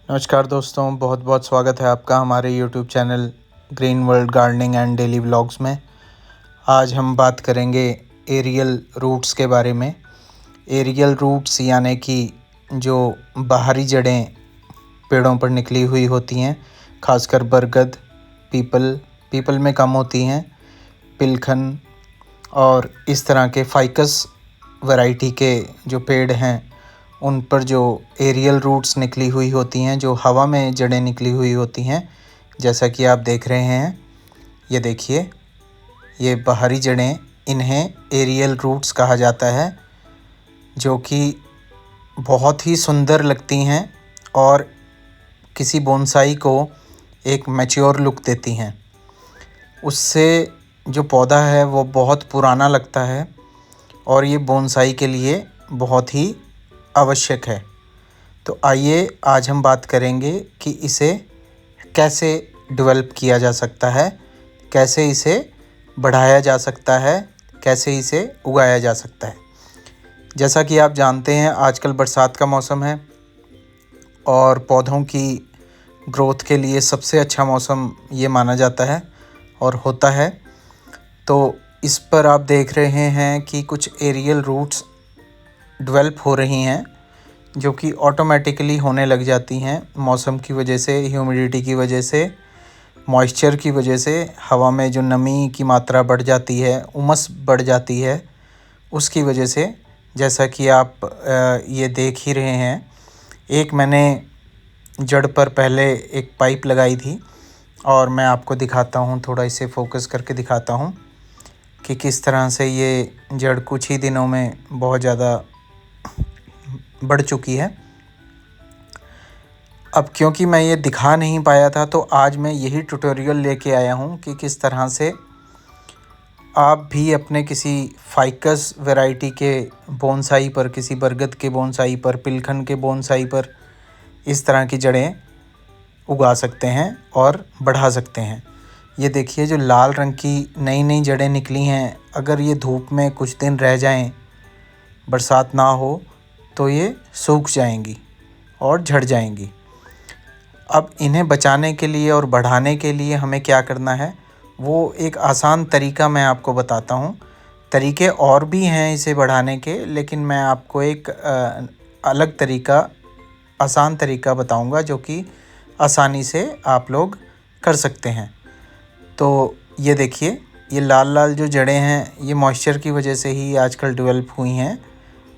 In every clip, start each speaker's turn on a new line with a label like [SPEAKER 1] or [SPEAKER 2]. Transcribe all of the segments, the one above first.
[SPEAKER 1] नमस्कार दोस्तों, बहुत बहुत स्वागत है आपका हमारे YouTube channel green world gardening and daily vlogs में। आज हम बात करेंगे एरियल रूट्स के बारे में। एरियल रूट्स यानी कि जो बाहरी जड़ें पेड़ों पर निकली हुई होती हैं, खासकर बरगद, पीपल में कम होती हैं, पिलखन और इस तरह के फाइकस वैरायटी के जो पेड़ हैं उन पर जो एरियल रूट्स निकली हुई होती हैं, जो हवा में जड़ें निकली हुई होती हैं, जैसा कि आप देख रहे हैं। ये देखिए, ये बाहरी जड़ें, इन्हें एरियल रूट्स कहा जाता है, जो कि बहुत ही सुंदर लगती हैं और किसी बोनसाई को एक मैच्योर लुक देती हैं। उससे जो पौधा है वो बहुत पुराना लगता है और ये बोनसाई के लिए बहुत ही आवश्यक है। तो आइए आज हम बात करेंगे कि इसे कैसे डेवलप किया जा सकता है, कैसे इसे बढ़ाया जा सकता है, कैसे इसे उगाया जा सकता है। जैसा कि आप जानते हैं, आजकल बरसात का मौसम है और पौधों की ग्रोथ के लिए सबसे अच्छा मौसम ये माना जाता है और होता है। तो इस पर आप देख रहे हैं कि कुछ एरियल रूट्स डेवलप हो रही हैं, जो कि ऑटोमेटिकली होने लग जाती हैं मौसम की वजह से, ह्यूमिडिटी की वजह से, मॉइस्चर की वजह से। हवा में जो नमी की मात्रा बढ़ जाती है, उमस बढ़ जाती है, उसकी वजह से, जैसा कि आप ये देख ही रहे हैं। एक मैंने जड़ पर पहले एक पाइप लगाई थी और मैं आपको दिखाता हूँ, थोड़ा इसे फोकस करके दिखाता हूँ कि किस तरह से ये जड़ कुछ ही दिनों में बहुत ज़्यादा बढ़ चुकी है। अब क्योंकि मैं ये दिखा नहीं पाया था, तो आज मैं यही ट्यूटोरियल लेके आया हूँ कि किस तरह से आप भी अपने किसी फाइकस वैरायटी के बोनसाई पर, किसी बरगद के बोनसाई पर, पिलखन के बोनसाई पर इस तरह की जड़ें उगा सकते हैं और बढ़ा सकते हैं। ये देखिए, जो लाल रंग की नई नई जड़ें निकली हैं, अगर ये धूप में कुछ दिन रह जाएं, बरसात ना हो, तो ये सूख जाएंगी और झड़ जाएंगी। अब इन्हें बचाने के लिए और बढ़ाने के लिए हमें क्या करना है, वो एक आसान तरीका मैं आपको बताता हूँ। तरीके और भी हैं इसे बढ़ाने के, लेकिन मैं आपको एक अलग तरीका, आसान तरीका बताऊँगा, जो कि आसानी से आप लोग कर सकते हैं। तो ये देखिए, ये लाल लाल जो जड़ें हैं, ये मॉइस्चर की वजह से ही आजकल डेवलप हुई हैं।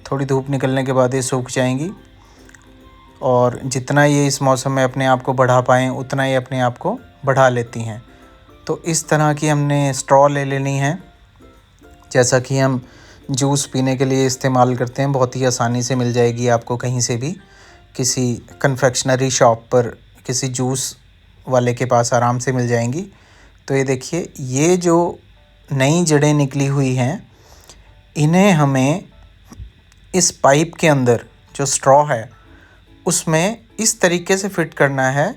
[SPEAKER 1] थोड़ी धूप निकलने के बाद ये सूख जाएंगी और जितना ये इस मौसम में अपने आप को बढ़ा पाएँ, उतना ये अपने आप को बढ़ा लेती हैं। तो इस तरह की हमने स्ट्रॉ ले लेनी है, जैसा कि हम जूस पीने के लिए इस्तेमाल करते हैं। बहुत ही आसानी से मिल जाएगी आपको कहीं से भी, किसी कन्फेक्शनरी शॉप पर, किसी जूस वाले के पास आराम से मिल जाएंगी। तो ये देखिए, ये जो नई जड़ें निकली हुई हैं, इन्हें हमें इस पाइप के अंदर जो स्ट्रॉ है उसमें इस तरीके से फिट करना है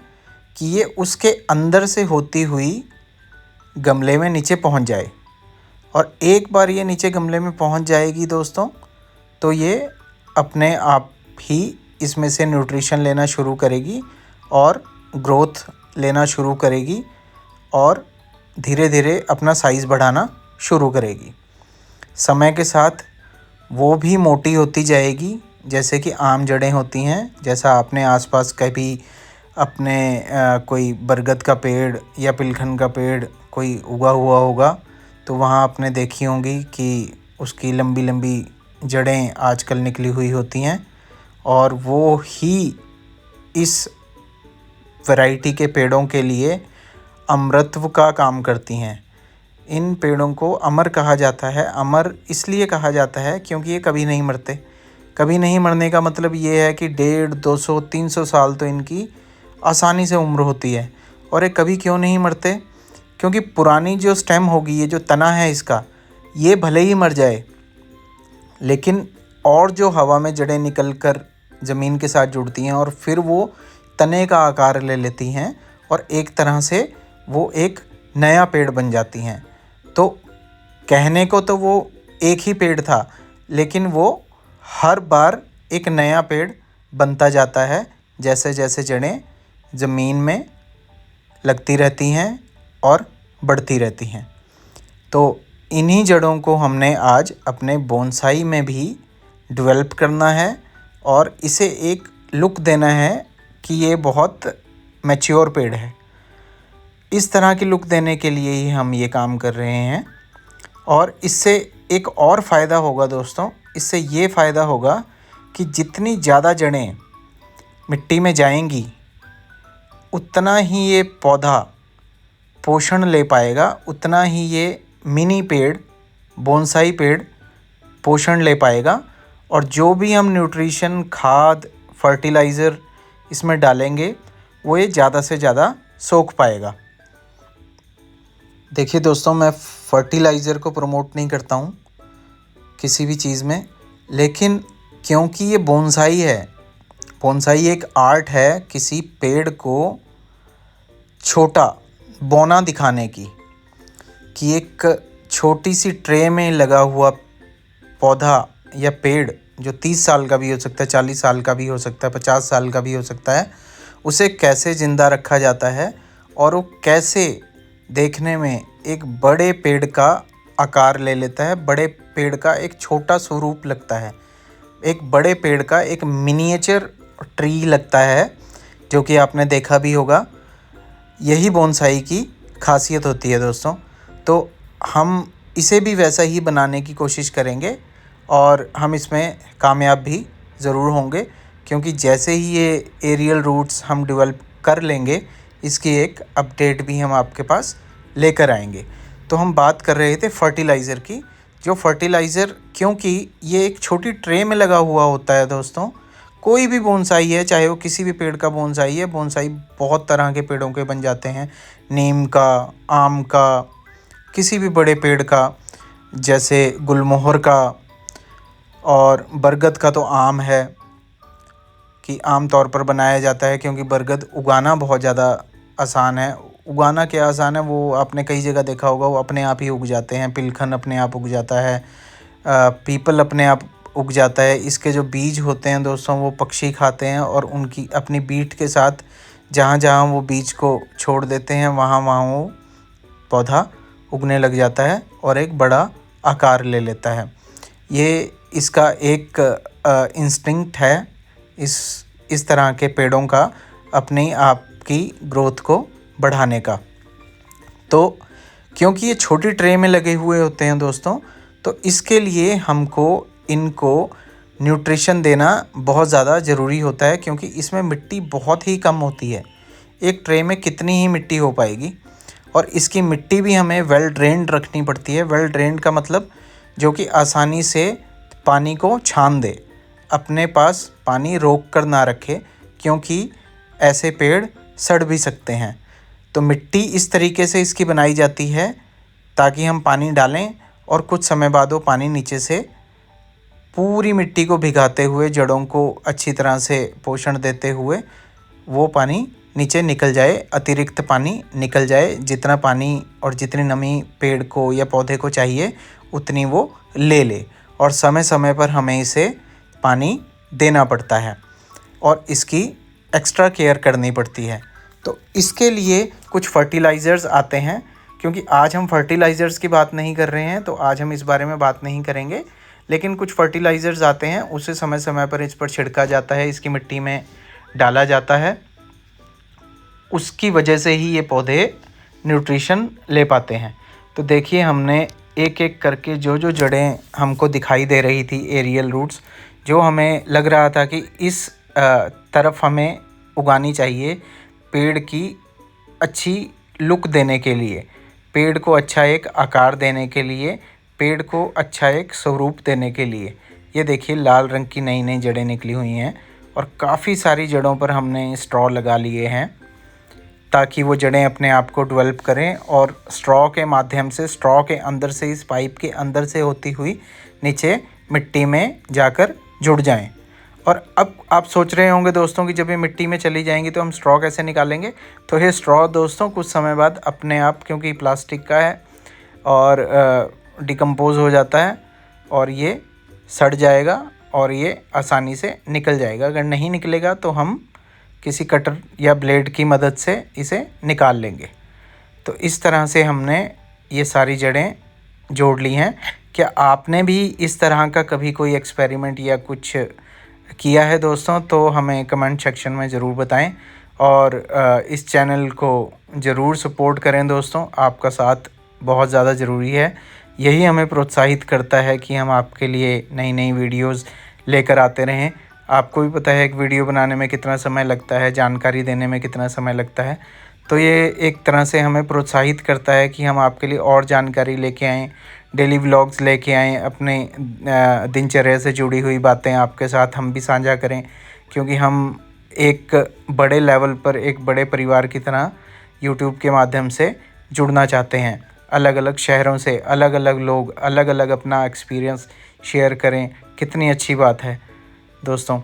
[SPEAKER 1] कि ये उसके अंदर से होती हुई गमले में नीचे पहुंच जाए। और एक बार ये नीचे गमले में पहुंच जाएगी दोस्तों, तो ये अपने आप ही इसमें से न्यूट्रिशन लेना शुरू करेगी और ग्रोथ लेना शुरू करेगी और धीरे धीरे अपना साइज़ बढ़ाना शुरू करेगी। समय के साथ वो भी मोटी होती जाएगी, जैसे कि आम जड़ें होती हैं। जैसा आपने आसपास कभी अपने कोई बरगद का पेड़ या पिलखन का पेड़ कोई उगा हुआ होगा, तो वहाँ आपने देखी होंगी कि उसकी लंबी लंबी जड़ें आजकल निकली हुई होती हैं और वो ही इस वैरायटी के पेड़ों के लिए अमृतत्व का काम करती हैं। इन पेड़ों को अमर कहा जाता है। अमर इसलिए कहा जाता है क्योंकि ये कभी नहीं मरते। कभी नहीं मरने का मतलब ये है कि 150, 200, 300 साल तो इनकी आसानी से उम्र होती है। और ये कभी क्यों नहीं मरते? क्योंकि पुरानी जो स्टेम होगी, ये जो तना है इसका, ये भले ही मर जाए, लेकिन और जो हवा में जड़ें निकल कर ज़मीन के साथ जुड़ती हैं और फिर वो तने का आकार ले लेती हैं और एक तरह से वो एक नया पेड़ बन जाती हैं। तो कहने को तो वो एक ही पेड़ था, लेकिन वो हर बार एक नया पेड़ बनता जाता है, जैसे जैसे जड़ें ज़मीन में लगती रहती हैं और बढ़ती रहती हैं। तो इन्हीं जड़ों को हमने आज अपने बोनसाई में भी डेवलप करना है और इसे एक लुक देना है कि ये बहुत मैच्योर पेड़ है। इस तरह की लुक देने के लिए ही हम ये काम कर रहे हैं। और इससे एक और फ़ायदा होगा दोस्तों, इससे ये फ़ायदा होगा कि जितनी ज़्यादा जड़ें मिट्टी में जाएंगी उतना ही ये पौधा पोषण ले पाएगा, उतना ही ये मिनी पेड़, बोनसाई पेड़ पोषण ले पाएगा। और जो भी हम न्यूट्रिशन, खाद, फर्टिलाइज़र इसमें डालेंगे वो ये ज़्यादा से ज़्यादा सोख पाएगा। देखिए दोस्तों, मैं फर्टिलाइज़र को प्रमोट नहीं करता हूँ किसी भी चीज़ में, लेकिन क्योंकि ये बोनसाई है, बोनसाई एक आर्ट है किसी पेड़ को छोटा बौना दिखाने की, कि एक छोटी सी ट्रे में लगा हुआ पौधा या पेड़ जो 30 साल का भी हो सकता है, 40 साल का भी हो सकता है, 50 साल का भी हो सकता है, उसे कैसे ज़िंदा रखा जाता है और वो कैसे देखने में एक बड़े पेड़ का आकार ले लेता है, बड़े पेड़ का एक छोटा स्वरूप लगता है, एक बड़े पेड़ का एक मिनिएचर ट्री लगता है, जो कि आपने देखा भी होगा। यही बोनसाई की खासियत होती है दोस्तों। तो हम इसे भी वैसा ही बनाने की कोशिश करेंगे और हम इसमें कामयाब भी ज़रूर होंगे, क्योंकि जैसे ही ये एरियल रूट्स हम डेवलप कर लेंगे इसकी एक अपडेट भी हम आपके पास लेकर आएंगे। तो हम बात कर रहे थे फर्टिलाइज़र की। जो फर्टिलाइज़र, क्योंकि ये एक छोटी ट्रे में लगा हुआ होता है दोस्तों, कोई भी बोनसाई है, चाहे वो किसी भी पेड़ का बोनसाई है, बोनसाई बहुत तरह के पेड़ों के बन जाते हैं, नीम का, आम का, किसी भी बड़े पेड़ का, जैसे गुलमोहर का, और बरगद का तो आम है कि आम तौर पर बनाया जाता है, क्योंकि बरगद उगाना बहुत ज़्यादा आसान है। उगाना क्या आसान है, वो आपने कई जगह देखा होगा, वो अपने आप ही उग जाते हैं। पिलखन अपने आप उग जाता है, पीपल अपने आप उग जाता है। इसके जो बीज होते हैं दोस्तों, वो पक्षी खाते हैं और उनकी अपनी बीट के साथ जहाँ जहाँ वो बीज को छोड़ देते हैं वहाँ वहाँ वो पौधा उगने लग जाता है और एक बड़ा आकार ले लेता है। ये इसका एक इंस्टिंक्ट है इस तरह के पेड़ों का अपने आप की ग्रोथ को बढ़ाने का। तो क्योंकि ये छोटी ट्रे में लगे हुए होते हैं दोस्तों, तो इसके लिए हमको इनको न्यूट्रिशन देना बहुत ज़्यादा ज़रूरी होता है, क्योंकि इसमें मिट्टी बहुत ही कम होती है। एक ट्रे में कितनी ही मिट्टी हो पाएगी, और इसकी मिट्टी भी हमें वेल ड्रेन्ड रखनी पड़ती है। वेल ड्रेन्ड का मतलब जो कि आसानी से पानी को छान दे, अपने पास पानी रोक कर ना रखे, क्योंकि ऐसे पेड़ सड़ भी सकते हैं। तो मिट्टी इस तरीके से इसकी बनाई जाती है ताकि हम पानी डालें और कुछ समय बाद वो पानी नीचे से पूरी मिट्टी को भिगाते हुए, जड़ों को अच्छी तरह से पोषण देते हुए वो पानी नीचे निकल जाए, अतिरिक्त पानी निकल जाए। जितना पानी और जितनी नमी पेड़ को या पौधे को चाहिए उतनी वो ले ले, और समय समय पर हमें इसे पानी देना पड़ता है और इसकी एक्स्ट्रा केयर करनी पड़ती है। तो इसके लिए कुछ फर्टिलाइज़र्स आते हैं, क्योंकि आज हम फर्टिलाइज़र्स की बात नहीं कर रहे हैं तो आज हम इस बारे में बात नहीं करेंगे, लेकिन कुछ फर्टिलाइज़र्स आते हैं, उसे समय समय पर इस पर छिड़का जाता है, इसकी मिट्टी में डाला जाता है। उसकी वजह से ही ये पौधे न्यूट्रिशन ले पाते हैं। तो देखिए, हमने एक एक करके जो जो जड़ें हमको दिखाई दे रही थी, एरियल रूट्स, जो हमें लग रहा था कि इस तरफ हमें उगानी चाहिए पेड़ की अच्छी लुक देने के लिए, पेड़ को अच्छा एक आकार देने के लिए, पेड़ को अच्छा एक स्वरूप देने के लिए। ये देखिए, लाल रंग की नई नई जड़ें निकली हुई हैं और काफ़ी सारी जड़ों पर हमने स्ट्रॉ लगा लिए हैं ताकि वो जड़ें अपने आप को डेवलप करें और स्ट्रॉ के माध्यम से, स्ट्रॉ के अंदर से, इस पाइप के अंदर से होती हुई नीचे मिट्टी में जाकर जुड़ जाएं। और अब आप सोच रहे होंगे दोस्तों कि जब ये मिट्टी में चली जाएंगी तो हम स्ट्रॉ कैसे निकालेंगे। तो ये स्ट्रॉ दोस्तों कुछ समय बाद अपने आप, क्योंकि प्लास्टिक का है और डिकम्पोज हो जाता है और ये सड़ जाएगा और ये आसानी से निकल जाएगा। अगर नहीं निकलेगा तो हम किसी कटर या ब्लेड की मदद से इसे निकाल लेंगे। तो इस तरह से हमने ये सारी जड़ें जोड़ ली हैं। क्या आपने भी इस तरह का कभी कोई एक्सपेरिमेंट या कुछ किया है दोस्तों? तो हमें कमेंट सेक्शन में ज़रूर बताएं और इस चैनल को ज़रूर सपोर्ट करें दोस्तों। आपका साथ बहुत ज़्यादा ज़रूरी है। यही हमें प्रोत्साहित करता है कि हम आपके लिए नई नई वीडियोज़ लेकर आते रहें। आपको भी पता है एक वीडियो बनाने में कितना समय लगता है, जानकारी देने में कितना समय लगता है। तो ये एक तरह से हमें प्रोत्साहित करता है कि हम आपके लिए और जानकारी लेके आएँ, डेली व्लॉग्स लेके आएँ, अपने दिनचर्या से जुड़ी हुई बातें आपके साथ हम भी साझा करें। क्योंकि हम एक बड़े लेवल पर, एक बड़े परिवार की तरह यूट्यूब के माध्यम से जुड़ना चाहते हैं। अलग अलग शहरों से अलग अलग लोग अलग अलग अपना एक्सपीरियंस शेयर करें, कितनी अच्छी बात है दोस्तों।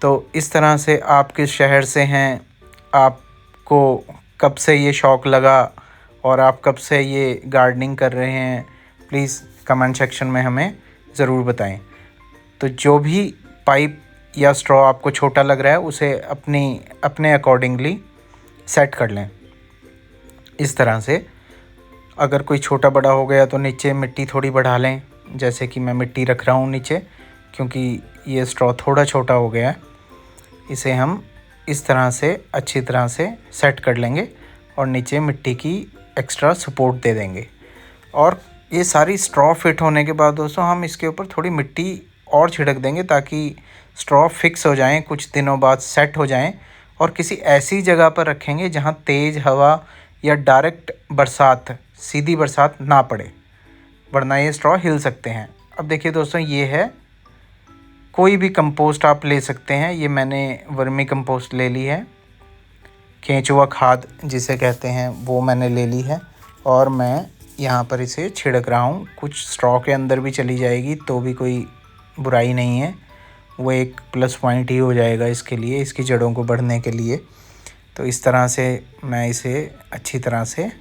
[SPEAKER 1] तो इस तरह से आप किस शहर से हैं, आपको कब से ये शौक़ लगा और आप कब से ये गार्डनिंग कर रहे हैं, प्लीज़ कमेंट सेक्शन में हमें ज़रूर बताएं। तो जो भी पाइप या स्ट्रॉ आपको छोटा लग रहा है उसे अपने अकॉर्डिंगली सेट कर लें। इस तरह से अगर कोई छोटा बड़ा हो गया तो नीचे मिट्टी थोड़ी बढ़ा लें, जैसे कि मैं मिट्टी रख रहा हूँ नीचे, क्योंकि ये स्ट्रॉ थोड़ा छोटा हो गया है। इसे हम इस तरह से अच्छी तरह से सेट कर लेंगे और नीचे मिट्टी की एक्स्ट्रा सपोर्ट दे देंगे। और ये सारी स्ट्रॉ फिट होने के बाद दोस्तों हम इसके ऊपर थोड़ी मिट्टी और छिड़क देंगे ताकि स्ट्रॉ फिक्स हो जाएं, कुछ दिनों बाद सेट हो जाएं। और किसी ऐसी जगह पर रखेंगे जहां तेज़ हवा या डायरेक्ट बरसात, सीधी बरसात ना पड़े, वरना ये स्ट्रॉ हिल सकते हैं। अब देखिए दोस्तों, ये है, कोई भी कंपोस्ट आप ले सकते हैं। ये मैंने वर्मी कंपोस्ट ले ली है, केंचुआ खाद जिसे कहते हैं, वो मैंने ले ली है और मैं यहाँ पर इसे छिड़क रहा हूँ। कुछ स्ट्रॉ के अंदर भी चली जाएगी तो भी कोई बुराई नहीं है, वो एक प्लस पॉइंट ही हो जाएगा इसके लिए, इसकी जड़ों को बढ़ने के लिए। तो इस तरह से मैं इसे अच्छी तरह से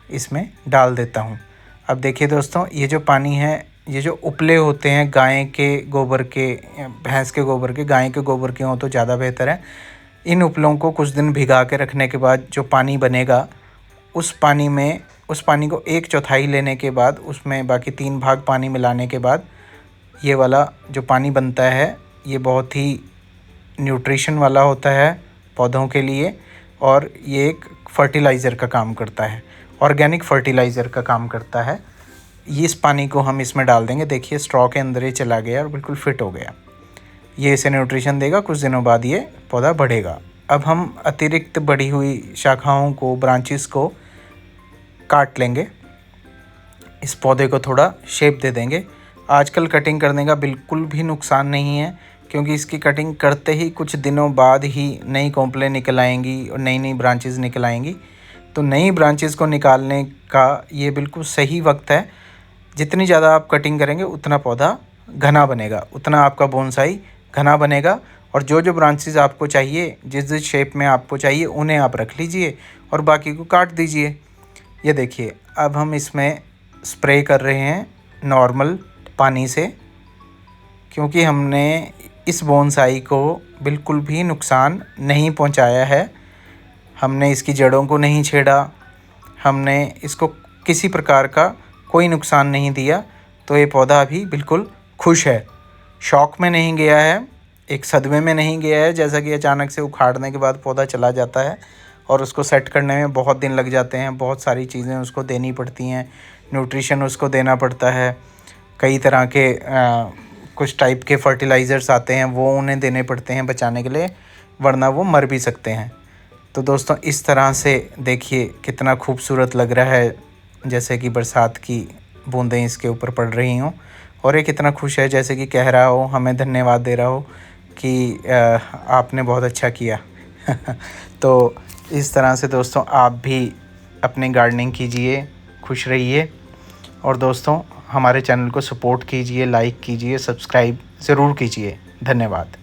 [SPEAKER 1] इसमें डाल देता हूँ। अब देखिए दोस्तों, ये जो पानी है, ये जो उपले होते हैं गाय के गोबर के, भैंस के गोबर के, गाय के गोबर के हों तो ज़्यादा बेहतर है। इन उपलों को कुछ दिन भिगा के रखने के बाद जो पानी बनेगा, उस पानी को 1/4 लेने के बाद उसमें बाकी 3 भाग पानी मिलाने के बाद ये वाला जो पानी बनता है ये बहुत ही न्यूट्रिशन वाला होता है पौधों के लिए, और ये एक फर्टिलाइज़र का काम करता है, ऑर्गेनिक फर्टिलाइज़र का काम करता है। इस पानी को हम इसमें डाल देंगे। देखिए स्ट्रॉ के अंदर ये चला गया और बिल्कुल फिट हो गया। ये इसे न्यूट्रिशन देगा, कुछ दिनों बाद ये पौधा बढ़ेगा। अब हम अतिरिक्त बढ़ी हुई शाखाओं को, ब्रांचेस को काट लेंगे, इस पौधे को थोड़ा शेप दे देंगे। आजकल कटिंग करने का बिल्कुल भी नुकसान नहीं है, क्योंकि इसकी कटिंग करते ही कुछ दिनों बाद ही नई कॉम्प्लें निकल आएंगी और नई नई ब्रांचेस निकल आएंगी। तो नई ब्रांचेस को निकालने का ये बिल्कुल सही वक्त है। जितनी ज़्यादा आप कटिंग करेंगे उतना पौधा घना बनेगा, उतना आपका बोनसाई घना बनेगा। और जो जो ब्रांचेस आपको चाहिए, जिस जिस शेप में आपको चाहिए, उन्हें आप रख लीजिए और बाकी को काट दीजिए। ये देखिए, अब हम इसमें स्प्रे कर रहे हैं नॉर्मल पानी से, क्योंकि हमने इस बोनसाई को बिल्कुल भी नुकसान नहीं पहुंचाया है। हमने इसकी जड़ों को नहीं छेड़ा, हमने इसको किसी प्रकार का कोई नुकसान नहीं दिया। तो ये पौधा अभी बिल्कुल खुश है, शौक में नहीं गया है, एक सदमे में नहीं गया है, जैसा कि अचानक से उखाड़ने के बाद पौधा चला जाता है और उसको सेट करने में बहुत दिन लग जाते हैं। बहुत सारी चीज़ें उसको देनी पड़ती हैं, न्यूट्रिशन उसको देना पड़ता है, कई तरह के कुछ टाइप के फर्टिलाइज़र्स आते हैं, वो उन्हें देने पड़ते हैं बचाने के लिए, वरना वो मर भी सकते हैं। तो दोस्तों इस तरह से देखिए कितना खूबसूरत लग रहा है, जैसे कि बरसात की बूंदें इसके ऊपर पड़ रही हों और ये कितना खुश है, जैसे कि कह रहा हो, हमें धन्यवाद दे रहा हो कि आपने बहुत अच्छा किया। तो इस तरह से दोस्तों आप भी अपनी गार्डनिंग कीजिए, खुश रहिए और दोस्तों हमारे चैनल को सपोर्ट कीजिए, लाइक कीजिए, सब्सक्राइब ज़रूर कीजिए। धन्यवाद।